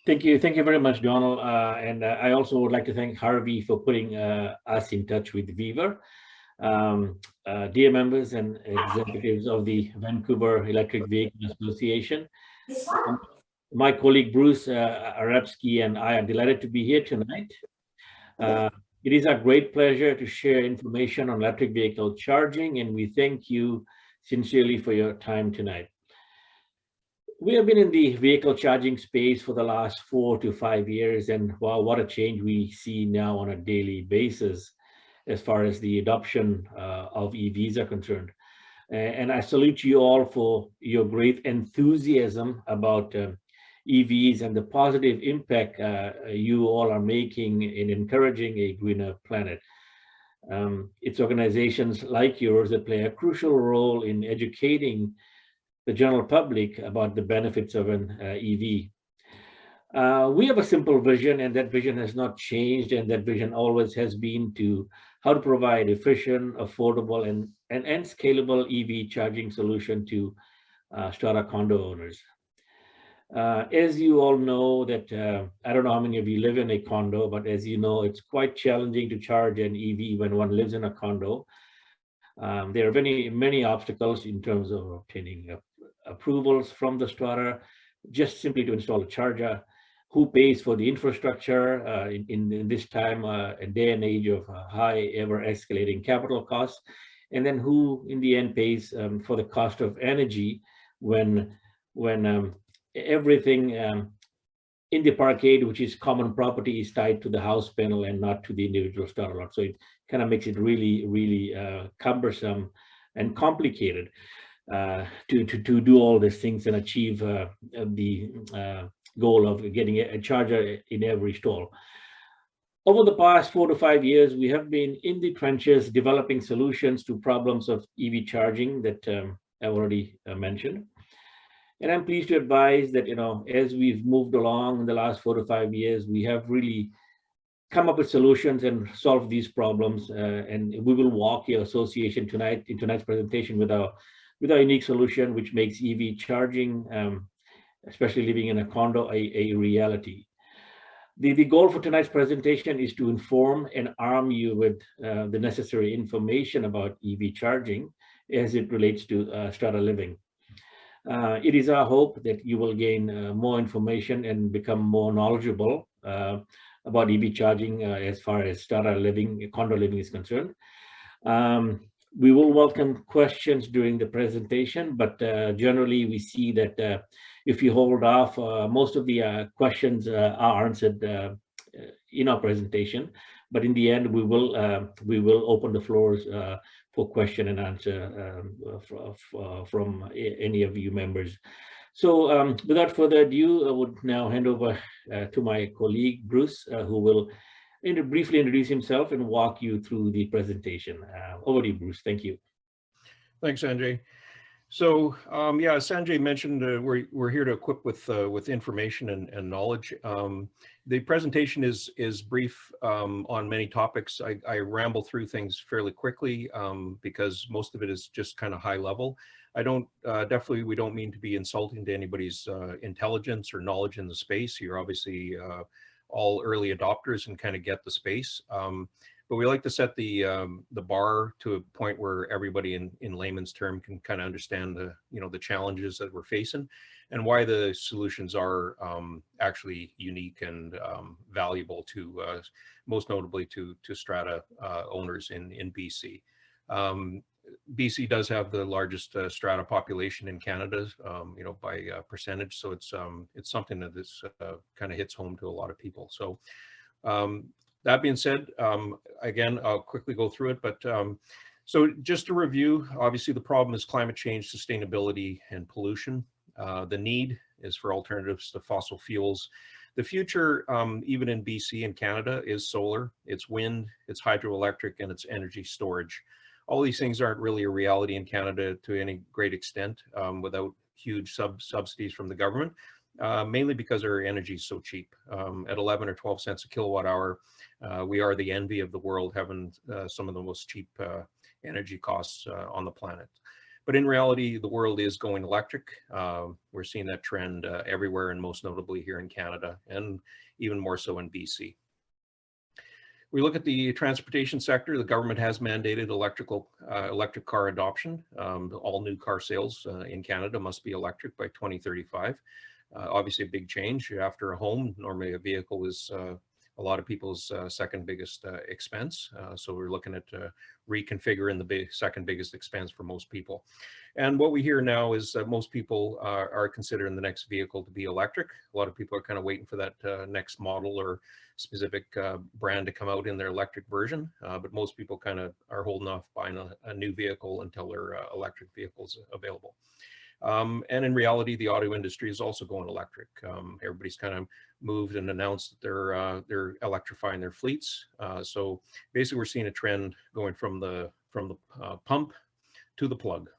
Thank you very much, Donald. And I also would like to thank Harvey for putting us in touch with Viva. Dear members and executives of the Vancouver Electric Vehicle Association, um, my colleague Bruce Arabsky and I are delighted to be here tonight. Uh, it is a great pleasure to share information on electric vehicle charging, and we thank you sincerely for your time tonight. We have been in the vehicle charging space for the last 4 to 5 years, and wow, what a change we see now on a daily basis as far as the adoption of EVs are concerned. And I salute you all for your great enthusiasm about EVs and the positive impact you all are making in encouraging a greener planet. It's organizations like yours that play a crucial role in educating the general public about the benefits of an EV. We have a simple vision, and that vision has not changed, and that vision always has been to how to provide efficient, affordable, and scalable EV charging solution to strata condo owners. As you all know, that I don't know how many of you live in a condo, but as you know, it's quite challenging to charge an EV when one lives in a condo. There are many obstacles in terms of obtaining approvals from the strata, just simply to install a charger. Who pays for the infrastructure in this time, a day and age of high, ever escalating capital costs, and then who, in the end, pays for the cost of energy when everything in the parkade, which is common property, is tied to the house panel and not to the individual strata lot. So it kind of makes it really cumbersome and complicated to do all these things and achieve the goal of getting a charger in every stall. Over the past 4 to 5 years, we have been in the trenches developing solutions to problems of EV charging that I've already mentioned. And I'm pleased to advise that, as we've moved along in the last 4 to 5 years, we have really come up with solutions and solve these problems. And we will walk your association tonight in tonight's presentation with our unique solution, which makes EV charging, especially living in a condo, a reality. The goal for tonight's presentation is to inform and arm you with the necessary information about EV charging as it relates to strata living. It is our hope that you will gain more information and become more knowledgeable about EV charging as far as strata living, condo living is concerned. We will welcome questions during the presentation, but generally we see that if you hold off, most of the questions are answered in our presentation. But in the end, we will open the floors for question and answer from any of you members. So without further ado, I would now hand over to my colleague, Bruce, who will briefly introduce himself and walk you through the presentation. Over to you, Bruce. Thank you. Thanks, Sanjay. So yeah, as Sanjay mentioned, we're here to equip with information and knowledge. The presentation is brief on many topics. I ramble through things fairly quickly because most of it is just kind of high level. I don't definitely, we don't mean to be insulting to anybody's intelligence or knowledge in the space. You're obviously all early adopters and kind of get the space. But we like to set the bar to a point where everybody in layman's term can kind of understand the challenges that we're facing and why the solutions are actually unique and valuable to most notably to strata owners in BC. BC does have the largest strata population in Canada, by percentage. So it's something that this kind of hits home to a lot of people. So that being said, again, I'll quickly go through it, but so just to review, obviously the problem is climate change, sustainability, and pollution. The need is for alternatives to fossil fuels. The future, even in BC and Canada, is solar, it's wind, it's hydroelectric, and it's energy storage. All these things aren't really a reality in Canada to any great extent without huge subsidies from the government, mainly because our energy is so cheap. At 11 or 12 cents a kilowatt hour, we are the envy of the world, having some of the most cheap energy costs on the planet. But in reality, the world is going electric. We're seeing that trend everywhere, and most notably here in Canada, and even more so in BC. We look at the transportation sector. The government has mandated electric car adoption. All new car sales in Canada must be electric by 2035. Obviously a big change. After a home, normally a vehicle is a lot of people's second biggest expense. So we're looking at reconfiguring the second biggest expense for most people. And what we hear now is that most people are considering the next vehicle to be electric. A lot of people are kind of waiting for that next model or specific brand to come out in their electric version. But most people kind of are holding off buying a new vehicle until their electric vehicles available. And in reality, the auto industry is also going electric. Everybody's kind of moved and announced that they're electrifying their fleets. So basically, we're seeing a trend going from the pump to the plug.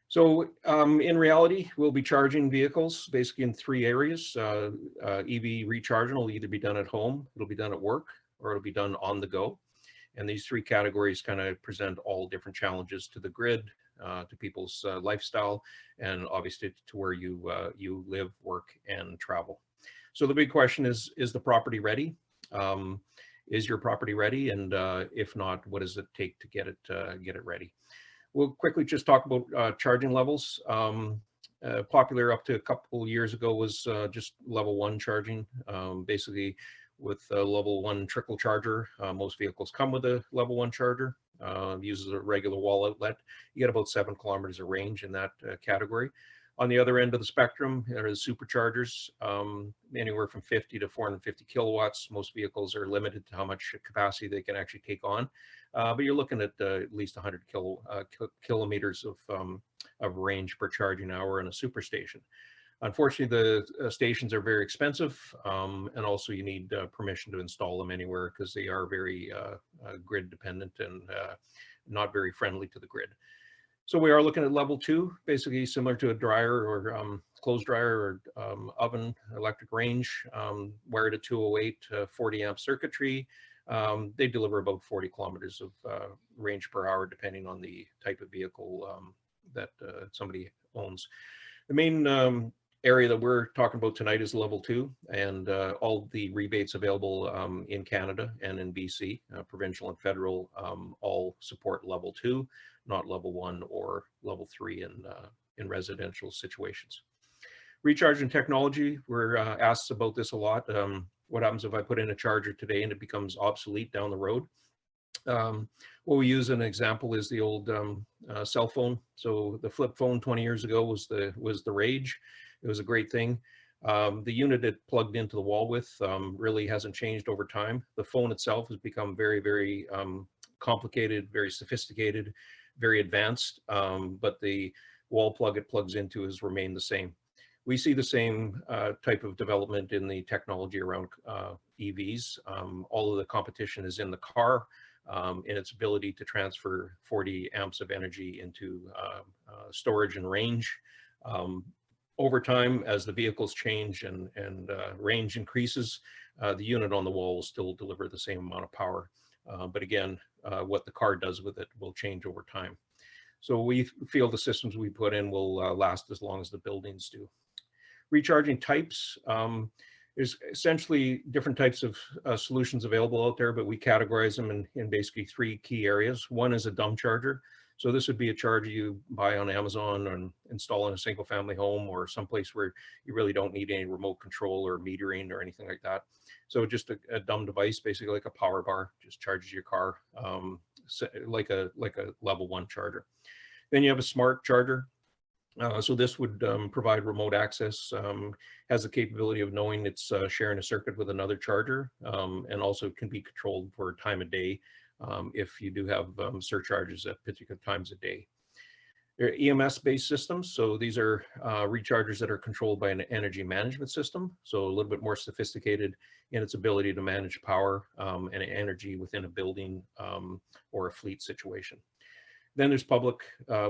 So in reality, we'll be charging vehicles basically in three areas. EV recharging will either be done at home, it'll be done at work, or it'll be done on the go. And these three categories kind of present all different challenges to the grid, to people's lifestyle, and obviously to where you live, work, and travel. So the big question is the property ready? Is your property ready? And if not, what does it take to get it ready? We'll quickly just talk about charging levels. Popular up to a couple years ago was just level 1 charging. Basically, with a level 1 trickle charger, most vehicles come with a level 1 charger. Uses a regular wall outlet. You get about 7 kilometers of range in that category. On the other end of the spectrum, there is superchargers, anywhere from 50 to 450 kilowatts. Most vehicles are limited to how much capacity they can actually take on, but you're looking at least 100 kilometers of range per charging hour in a superstation. Unfortunately, the stations are very expensive, and also you need permission to install them anywhere because they are very grid dependent and not very friendly to the grid. So we are looking at level 2, basically similar to a dryer or clothes dryer or oven electric range, wired at 208 40 amp circuitry. They deliver about 40 kilometers of range per hour, depending on the type of vehicle that somebody owns. The main area that we're talking about tonight is level 2, and all the rebates available in Canada and in BC, provincial and federal, all support level 2, not level 1 or level 3 in residential situations. Recharging technology, we're asked about this a lot. What happens if I put in a charger today and it becomes obsolete down the road? What we use an example is the old cell phone. So the flip phone 20 years ago was the rage. It was a great thing. The unit it plugged into the wall with really hasn't changed over time. The phone itself has become very, very complicated, very sophisticated, very advanced, but the wall plug it plugs into has remained the same. We see the same type of development in the technology around EVs. All of the competition is in the car, in its ability to transfer 40 amps of energy into storage and range. Over time, as the vehicles change and range increases, the unit on the wall will still deliver the same amount of power. But again, what the car does with it will change over time. So we feel the systems we put in will last as long as the buildings do. Recharging types. There's essentially different types of solutions available out there, but we categorize them in basically 3 key areas. One is a dumb charger. So this would be a charger you buy on Amazon and install in a single family home or someplace where you really don't need any remote control or metering or anything like that. So just a dumb device, basically like a power bar, just charges your car like a level 1 charger. Then you have a smart charger. So this would provide remote access, has the capability of knowing it's sharing a circuit with another charger, and also can be controlled for time of day if you do have surcharges at particular times of day. They're EMS-based systems, so these are rechargers that are controlled by an energy management system, so a little bit more sophisticated in its ability to manage power and energy within a building or a fleet situation. Then there's public,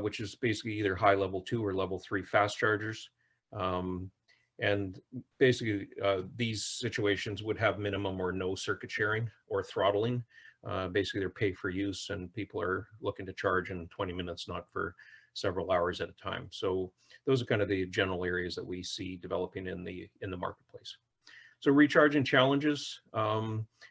which is basically either high level 2 or level 3 fast chargers. And basically these situations would have minimum or no circuit sharing or throttling. basically they're pay for use, and people are looking to charge in 20 minutes, not for several hours at a time. So those are kind of the general areas that we see developing in the marketplace. So recharging challenges,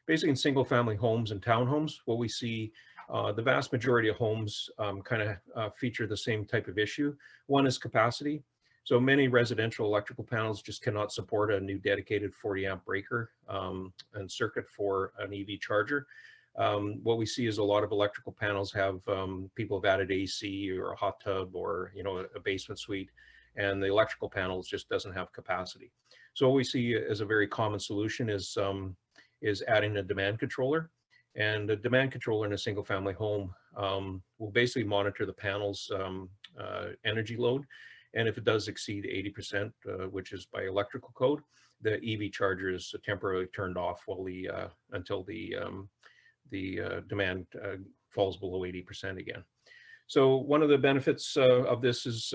basically in single family homes and townhomes, what we see, the vast majority of homes kind of feature the same type of issue. One is capacity. So many residential electrical panels just cannot support a new dedicated 40 amp breaker and circuit for an EV charger. What we see is a lot of electrical panels have, people have added AC or a hot tub or, you know, a basement suite, and the electrical panels just doesn't have capacity. So what we see as a very common solution is adding a demand controller. And a demand controller in a single family home will basically monitor the panel's energy load. And if it does exceed 80%, which is by electrical code, the EV charger is temporarily turned off while until the demand falls below 80% again. So one of the benefits of this is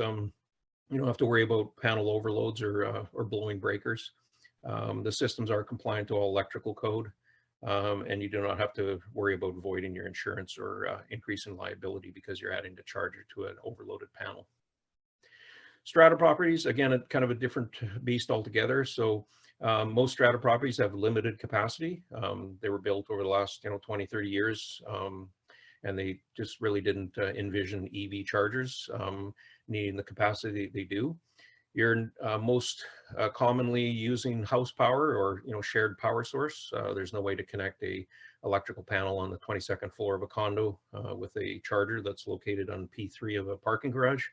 you don't have to worry about panel overloads or blowing breakers. The systems are compliant to all electrical code, and you do not have to worry about voiding your insurance or increasing liability because you're adding the charger to an overloaded panel. Strata properties, again, kind of a different beast altogether. So most strata properties have limited capacity. They were built over the last 20, 30 years, and they just really didn't envision EV chargers needing the capacity they do. You're most commonly using house power or shared power source. There's no way to connect a electrical panel on the 22nd floor of a condo with a charger that's located on P3 of a parking garage.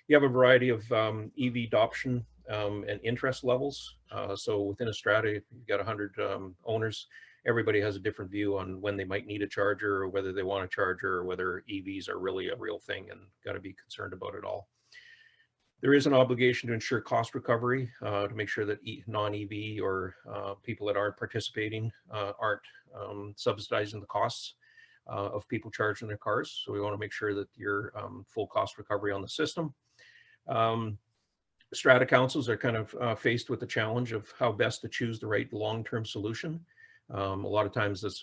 You have a variety of EV adoption and interest levels. So within a strata, if you've got 100 owners, everybody has a different view on when they might need a charger or whether they want a charger or whether EVs are really a real thing and got to be concerned about it all. There is an obligation to ensure cost recovery to make sure that non-EV or people that aren't participating aren't subsidizing the costs of people charging their cars. So we want to make sure that you're full cost recovery on the system. Strata councils are kind of faced with the challenge of how best to choose the right long-term solution. A lot of times the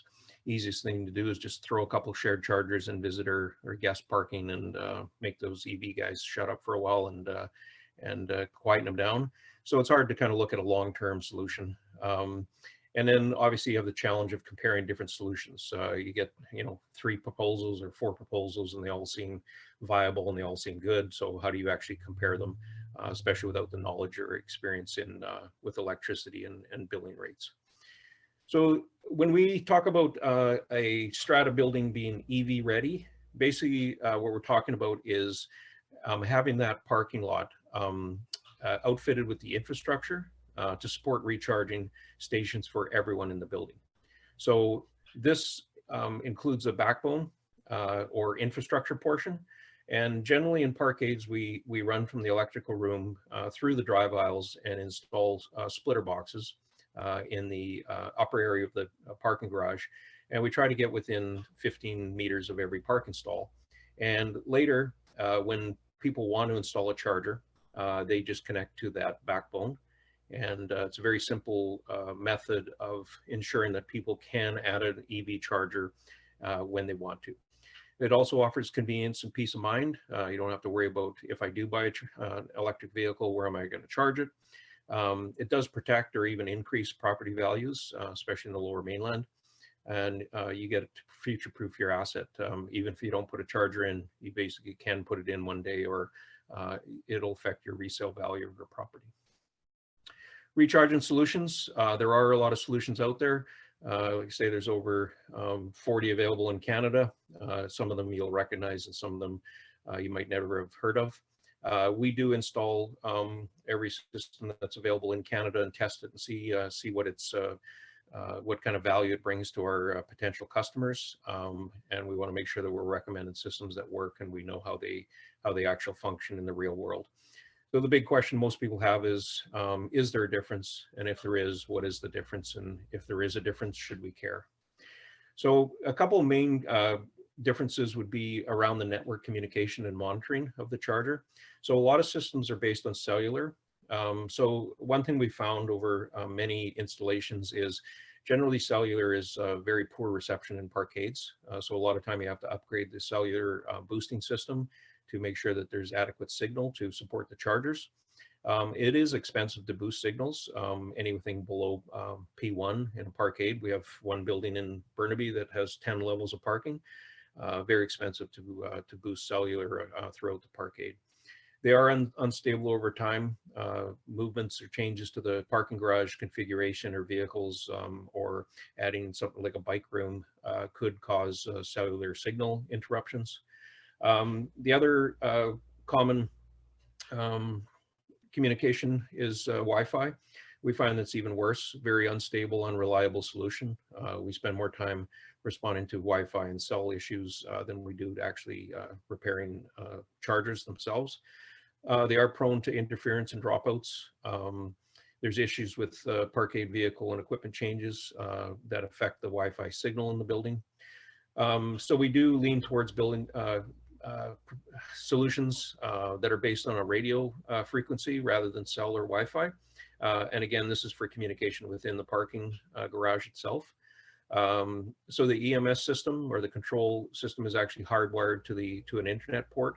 easiest thing to do is just throw a couple shared chargers in visitor or guest parking and make those EV guys shut up for a while and quieten them down. So it's hard to kind of look at a long-term solution. And then obviously you have the challenge of comparing different solutions. You get 3 proposals or 4 proposals and they all seem viable and they all seem good. So how do you actually compare them, especially without the knowledge or experience with electricity and billing rates? So when we talk about a strata building being EV ready, basically what we're talking about is having that parking lot outfitted with the infrastructure to support recharging stations for everyone in the building. So this includes a backbone or infrastructure portion. And generally in parkades, we run from the electrical room through the drive aisles and install splitter boxes in the upper area of the parking garage. And we try to get within 15 meters of every parking stall. And later, when people want to install a charger, they just connect to that backbone. And it's a very simple method of ensuring that people can add an EV charger when they want to. It also offers convenience and peace of mind. You don't have to worry about, if I do buy an electric vehicle, where am I going to charge it? It does protect or even increase property values, especially in the Lower Mainland. And you get to future-proof your asset. Even if you don't put a charger in, you basically can put it in one day, or it'll affect your resale value of your property. Recharging solutions. There are a lot of solutions out there. Like I say, there's over 40 available in Canada. Some of them you'll recognize and some of them you might never have heard of. We do install every system that's available in Canada and test it and see what it's what kind of value it brings to our potential customers. And we want to make sure that we're recommending systems that work and we know how they actually function in the real world. So the big question most people have is there a difference? And if there is, what is the difference? And if there is a difference, should we care? So a couple of main differences would be around the network communication and monitoring of the charger. So a lot of systems are based on cellular. So one thing we found over many installations is Generally, cellular is very poor reception in parkades. So a lot of time you have to upgrade the cellular boosting system to make sure that there's adequate signal to support the chargers. It is expensive to boost signals, anything below P1 in a parkade. We have one building in Burnaby that has 10 levels of parking. Very expensive to boost cellular throughout the parkade. They are unstable over time. Movements or changes to the parking garage configuration or vehicles, or adding something like a bike room could cause cellular signal interruptions. The other common communication is Wi-Fi. We find that's even worse, very unstable, unreliable solution. We spend more time responding to Wi-Fi and cell issues than we do to actually repairing chargers themselves. They are prone to interference and dropouts. There's issues with parkade vehicle and equipment changes that affect the Wi-Fi signal in the building. So we do lean towards building solutions that are based on a radio frequency rather than cell or Wi-Fi. And again, this is for communication within the parking garage itself. So the EMS system or the control system is actually hardwired to an internet port.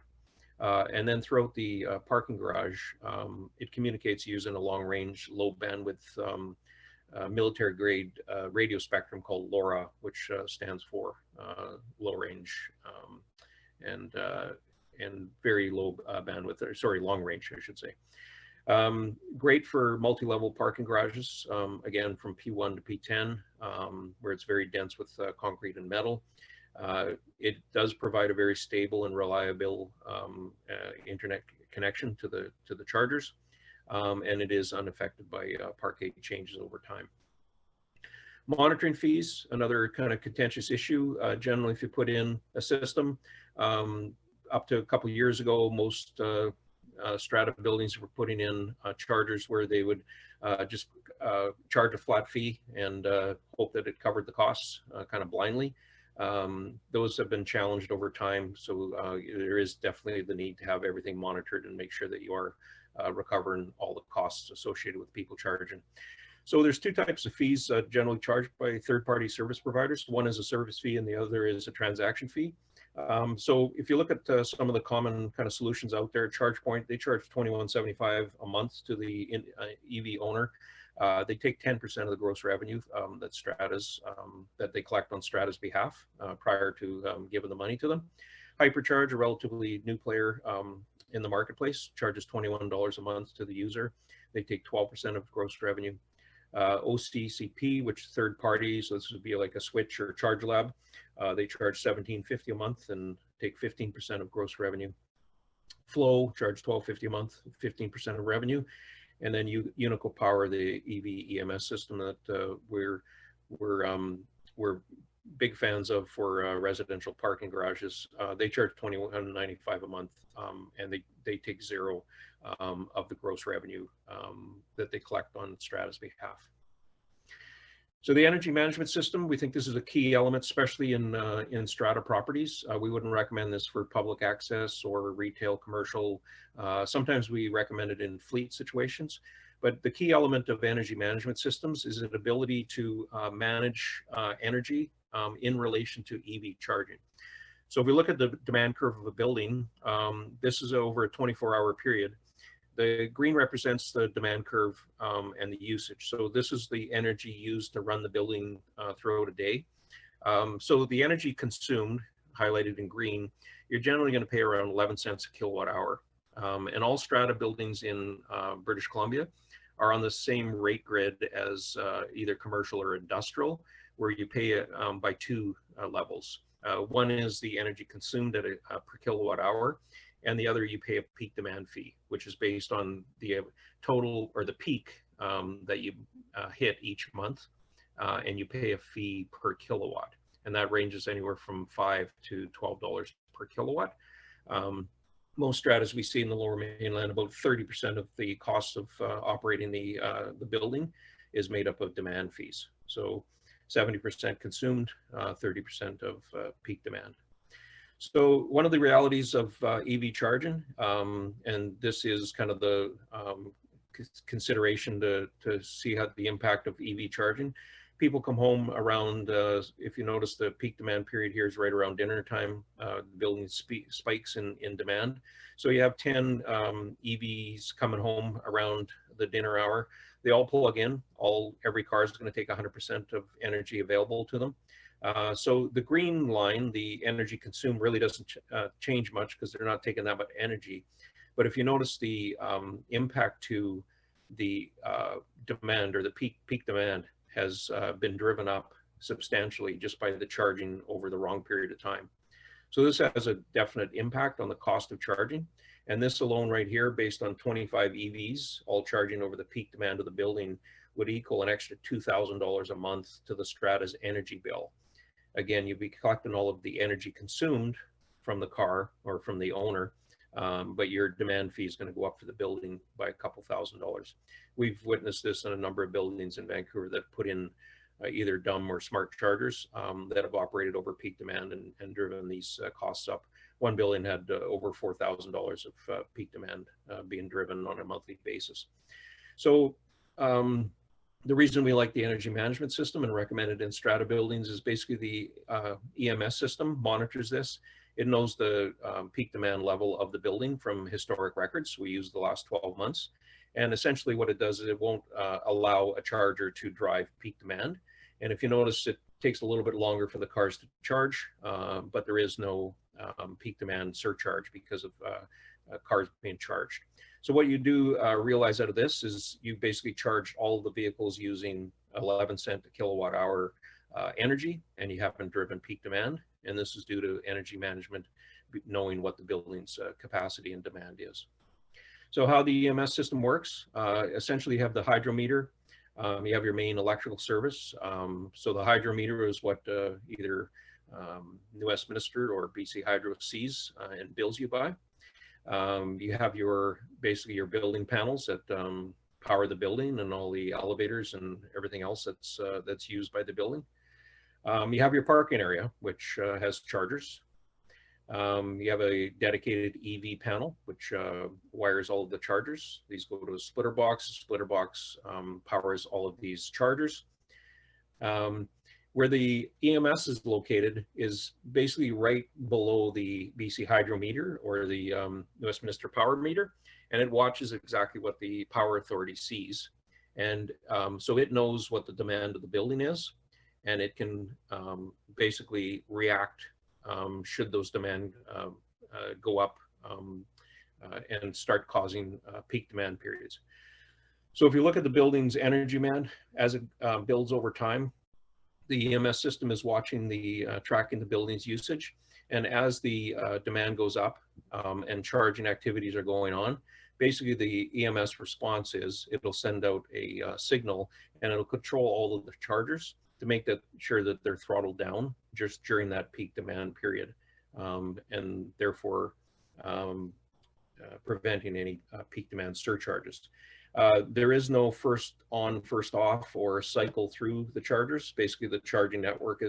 And then throughout the parking garage, it communicates using a long-range, low-bandwidth military-grade radio spectrum called LoRa, which stands for low-range and very low bandwidth, or sorry, long-range, I should say. Great for multi-level parking garages, again, from P1 to P10, where it's very dense with concrete and metal. It does provide a very stable and reliable internet connection to the chargers, and it is unaffected by parkade changes over time. Monitoring fees, another kind of contentious issue. Generally, if you put in a system, up to a couple of years ago, most strata buildings were putting in chargers where they would just charge a flat fee and hope that it covered the costs kind of blindly. Those have been challenged over time, so there is definitely the need to have everything monitored and make sure that you are recovering all the costs associated with people charging. So there's two types of fees generally charged by third-party service providers. One is a service fee and the other is a transaction fee. So if you look at some of the common kind of solutions out there, ChargePoint, they charge $21.75 a month to the EV owner. They take 10% of the gross revenue that Strata's that they collect on Strata's behalf prior to giving the money to them. Hypercharge, a relatively new player in the marketplace, charges $21 a month to the user. They take 12% of gross revenue. OCCP, which is third party, so this would be like a Switch or ChargeLab. They charge $17.50 a month and take 15% of gross revenue. Flow charge $12.50 a month, 15% of revenue. And then Unico Power, the EV EMS system that we're big fans of for residential parking garages. They charge $21.95 a month, and they take zero of the gross revenue that they collect on Strata's behalf. So the energy management system, we think this is a key element, especially in Strata properties. We wouldn't recommend this for public access or retail, commercial. Sometimes we recommend it in fleet situations. But the key element of energy management systems is an ability to manage energy in relation to EV charging. So if we look at the demand curve of a building, this is over a 24-hour period. The green represents the demand curve and the usage. So this is the energy used to run the building throughout a day. So the energy consumed, highlighted in green, you're generally going to pay around 11 cents a kilowatt hour. And all Strata buildings in British Columbia are on the same rate grid as either commercial or industrial, where you pay it by two levels. One is the energy consumed at per kilowatt hour, and the other you pay a peak demand fee, which is based on the total or the peak that you hit each month, and you pay a fee per kilowatt, and that ranges anywhere from $5 to $12 per kilowatt. Most stratas we see in the Lower Mainland, about 30% of the cost of operating the building is made up of demand fees. So 70% consumed, 30% of peak demand. So one of the realities of EV charging, and this is kind of the consideration to see how the impact of EV charging, people come home around, if you notice the peak demand period here is right around dinner time, the building spikes in demand. So you have 10 EVs coming home around the dinner hour. They all plug in, every car is going to take 100% of energy available to them. So the green line, the energy consumed, really doesn't change much because they're not taking that much energy. But if you notice the impact to the demand, or the peak demand, has been driven up substantially just by the charging over the wrong period of time. So this has a definite impact on the cost of charging. And this alone right here, based on 25 EVs, all charging over the peak demand of the building, would equal an extra $2,000 a month to the Strata's energy bill. Again, you'd be collecting all of the energy consumed from the car or from the owner, but your demand fee is going to go up for the building by a couple $1,000s. We've witnessed this in a number of buildings in Vancouver that put in either dumb or smart chargers that have operated over peak demand and driven these costs up. One building had over $4,000 of peak demand being driven on a monthly basis. So the reason we like the energy management system and recommend it in strata buildings is basically the EMS system monitors this. It knows the peak demand level of the building from historic records. We use the last 12 months. And essentially what it does is it won't allow a charger to drive peak demand. And if you notice, it takes a little bit longer for the cars to charge, but there is no peak demand surcharge because of cars being charged. So what you do realize out of this is you basically charge all of the vehicles using 11 cent a kilowatt hour energy, and you haven't driven peak demand. And this is due to energy management knowing what the building's capacity and demand is. So how the EMS system works, essentially you have the hydrometer, you have your main electrical service. So the hydrometer is what either New Westminster or BC Hydro sees and bills you by. You have basically your building panels that power the building and all the elevators and everything else that's used by the building. You have your parking area, which has chargers. You have a dedicated EV panel, which wires all of the chargers. These go to a splitter box. The splitter box powers all of these chargers. Where the EMS is located is basically right below the BC Hydro meter or the Westminster Power meter, and it watches exactly what the Power Authority sees. And so it knows what the demand of the building is, and it can basically react should those demand go up and start causing peak demand periods. So if you look at the building's energy demand as it builds over time, the EMS system is watching tracking the building's usage. And as the demand goes up and charging activities are going on, basically the EMS response is it'll send out a signal, and it'll control all of the chargers to make sure that they're throttled down just during that peak demand period, and therefore preventing any peak demand surcharges. There is no first on, first off or cycle through the chargers. Basically, the charging network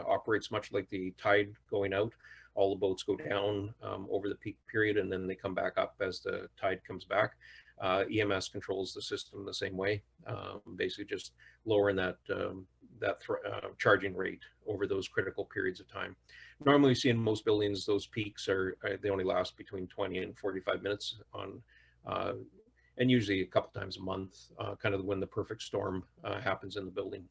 operates much like the tide going out. All the boats go down over the peak period, and then they come back up as the tide comes back. EMS controls the system the same way, basically just lowering that charging rate over those critical periods of time. Normally, you see in most buildings, those peaks they only last between 20 and 45 minutes on. And usually a couple times a month, kind of when the perfect storm happens in the building.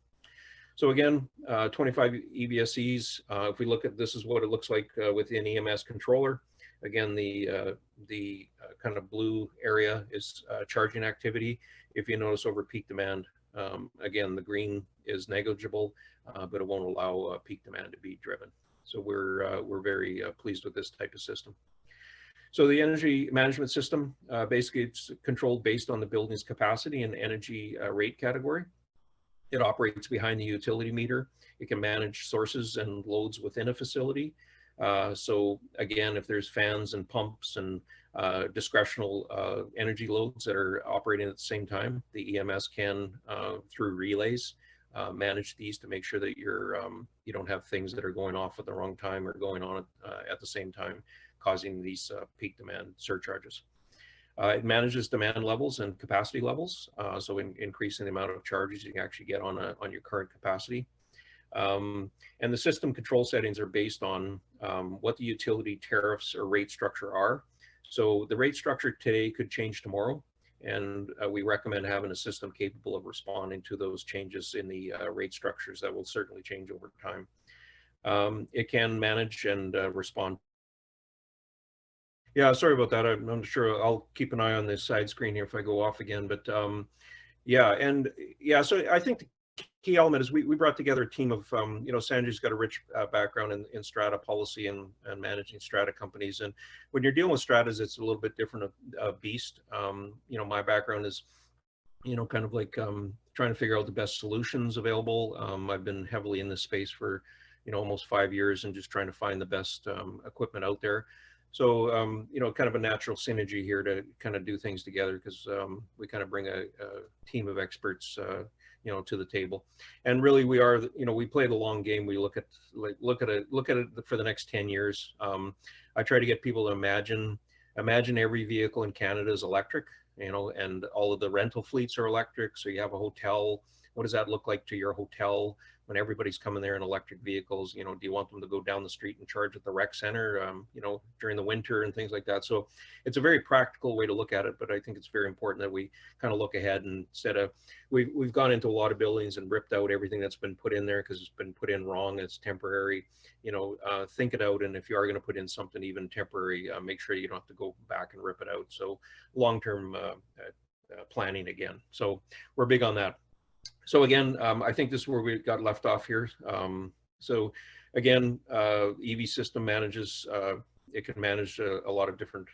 So again, 25 EVSEs. If we look at this, is what it looks like within EMS controller. Again, the kind of blue area is charging activity. If you notice over peak demand, again, the green is negligible, but it won't allow peak demand to be driven. So we're very pleased with this type of system. So the energy management system, basically it's controlled based on the building's capacity and energy rate category. It operates behind the utility meter. It can manage sources and loads within a facility. So again, if there's fans and pumps and discretional energy loads that are operating at the same time, the EMS can, through relays, manage these to make sure that you don't have things that are going off at the wrong time or going on at the same time, causing these peak demand surcharges. It manages demand levels and capacity levels, so increasing the amount of charges you can actually get on your current capacity. And the system control settings are based on what the utility tariffs or rate structure are. So the rate structure today could change tomorrow, and we recommend having a system capable of responding to those changes in the rate structures that will certainly change over time. It can manage and respond. Yeah, sorry about that. I'm sure I'll keep an eye on this side screen here if I go off again, but yeah, and yeah, so I think the key element is we brought together a team of, you know, Sanjay's got a rich background in strata policy and managing strata companies. And when you're dealing with stratas, it's a little bit different beast. You know, my background is, you know, kind of like trying to figure out the best solutions available. I've been heavily in this space for, you know, almost 5 years and just trying to find the best equipment out there. So, you know, kind of a natural synergy here to kind of do things together because we kind of bring a team of experts, you know, to the table. And really we are, you know, we play the long game. We look at it for the next 10 years. I try to get people to imagine every vehicle in Canada is electric, you know, and all of the rental fleets are electric. So you have a hotel. What does that look like to your hotel when everybody's coming there in electric vehicles? You know, do you want them to go down the street and charge at the rec center, you know, during the winter and things like that? So it's a very practical way to look at it, but I think it's very important that we kind of look ahead and instead of, we've gone into a lot of buildings and ripped out everything that's been put in there because it's been put in wrong, it's temporary, you know, think it out. And if you are going to put in something even temporary, make sure you don't have to go back and rip it out. So long-term planning again. So we're big on that. So again, I think this is where we got left off here. So again, EV system manages, it can manage a lot of different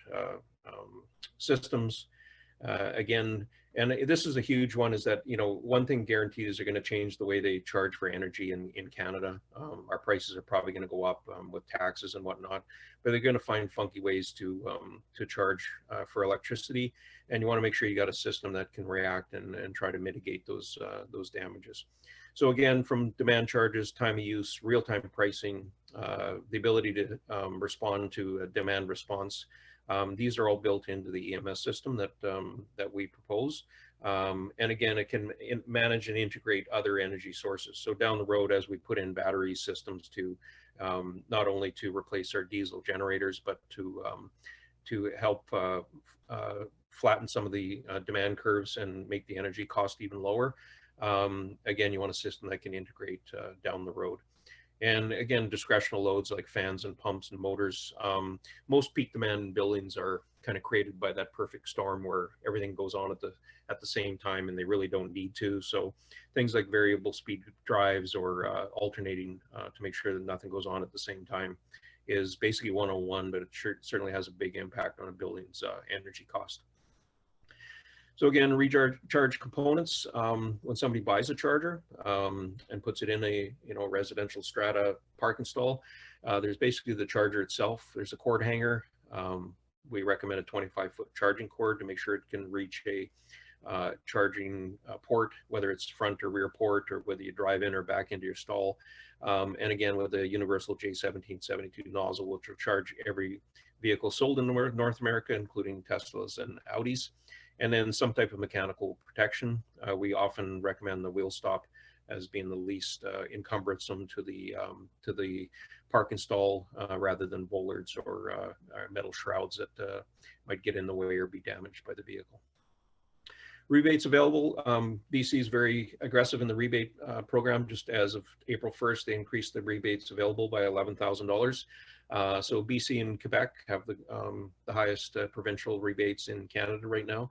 systems. Again, and this is a huge one, is that, you know, one thing guaranteed is they're going to change the way they charge for energy in Canada. Our prices are probably going to go up with taxes and whatnot, but they're going to find funky ways to charge for electricity. And you want to make sure you got a system that can react and try to mitigate those damages. So again, from demand charges, time of use, real-time pricing, the ability to respond to a demand response. These are all built into the EMS system that we propose. And again, it can manage and integrate other energy sources. So down the road, as we put in battery systems to not only to replace our diesel generators, but to help flatten some of the demand curves and make the energy cost even lower. Again, you want a system that can integrate down the road. And again, discretional loads like fans and pumps and motors. Most peak demand buildings are kind of created by that perfect storm where everything goes on at the same time and they really don't need to. So things like variable speed drives or alternating to make sure that nothing goes on at the same time is basically 101, but it certainly has a big impact on a building's energy cost. So again, recharge components. When somebody buys a charger and puts it in a residential strata parking stall, there's basically the charger itself. There's a cord hanger. We recommend a 25-foot charging cord to make sure it can reach a charging port, whether it's front or rear port, or whether you drive in or back into your stall. And again, with the universal J1772 nozzle, which will charge every vehicle sold in North America, including Teslas and Audis. And then some type of mechanical protection. We often recommend the wheel stop as being the least encumbersome to the parking stall rather than bollards or metal shrouds that might get in the way or be damaged by the vehicle. Rebates available. BC is very aggressive in the rebate program. Just as of April 1st, they increased the rebates available by $11,000. So BC and Quebec have the highest provincial rebates in Canada right now.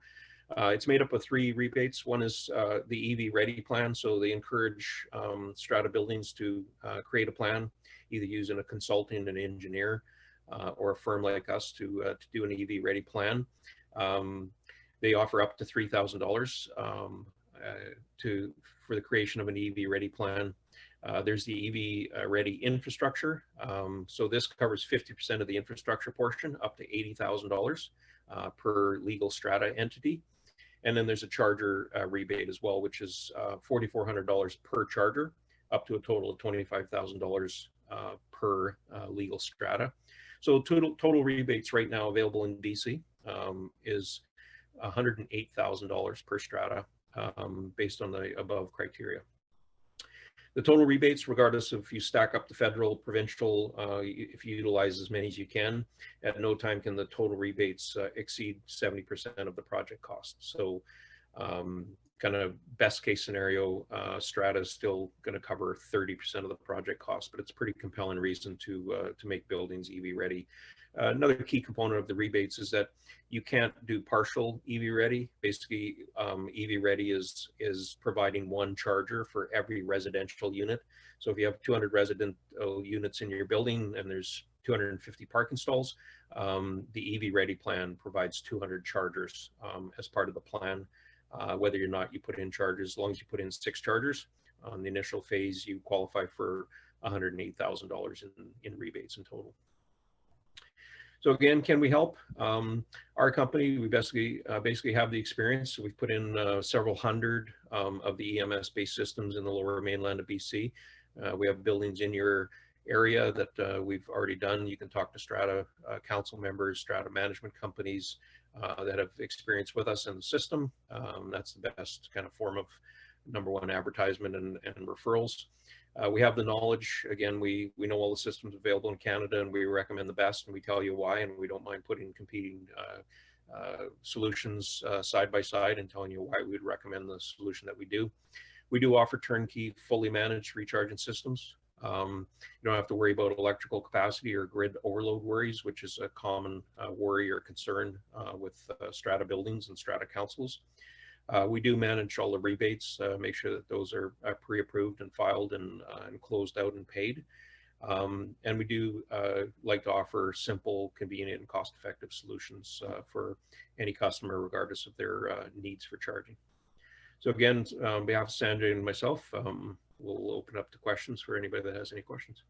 It's made up of 3 rebates. One is the EV Ready plan. So they encourage strata buildings to create a plan, either using a consultant, an engineer, or a firm like us to do an EV Ready plan. They offer up to $3,000 for the creation of an EV Ready plan. There's the EV Ready infrastructure. So this covers 50% of the infrastructure portion, up to $80,000 per legal strata entity. And then there's a charger rebate as well, which is $4,400 per charger, up to a total of $25,000 per legal strata. So total rebates right now available in BC is $108,000 per strata based on the above criteria. The total rebates, regardless of if you stack up the federal, provincial, if you utilize as many as you can, at no time can the total rebates exceed 70% of the project cost. So kind of best case scenario, strata is still going to cover 30% of the project cost, but it's a pretty compelling reason to make buildings EV ready. Another key component of the rebates is that you can't do partial EV ready. Basically, EV ready is providing one charger for every residential unit. So if you have 200 residential units in your building and there's 250 parking stalls, the EV ready plan provides 200 chargers as part of the plan. Whether or not you put in chargers, as long as you put in 6 chargers on the initial phase, you qualify for $108,000 in rebates in total. So again, can we help? Our company, we basically have the experience. So we've put in several hundred of the EMS-based systems in the Lower Mainland of BC. We have buildings in your area that we've already done. You can talk to Strata council members, Strata management companies that have experience with us in the system. That's the best kind of form of #1 advertisement and referrals. We have the knowledge. Again, we know all the systems available in Canada, and we recommend the best, and we tell you why, and we don't mind putting competing solutions side by side and telling you why we'd recommend the solution that we do. We do offer turnkey, fully managed recharging systems. You don't have to worry about electrical capacity or grid overload worries, which is a common worry or concern with strata buildings and strata councils. We do manage all the rebates, make sure that those are pre-approved and filed and closed out and paid. And we do like to offer simple, convenient, and cost-effective solutions for any customer, regardless of their needs for charging. So again, on behalf of Sanjay and myself, we'll open up to questions for anybody that has any questions.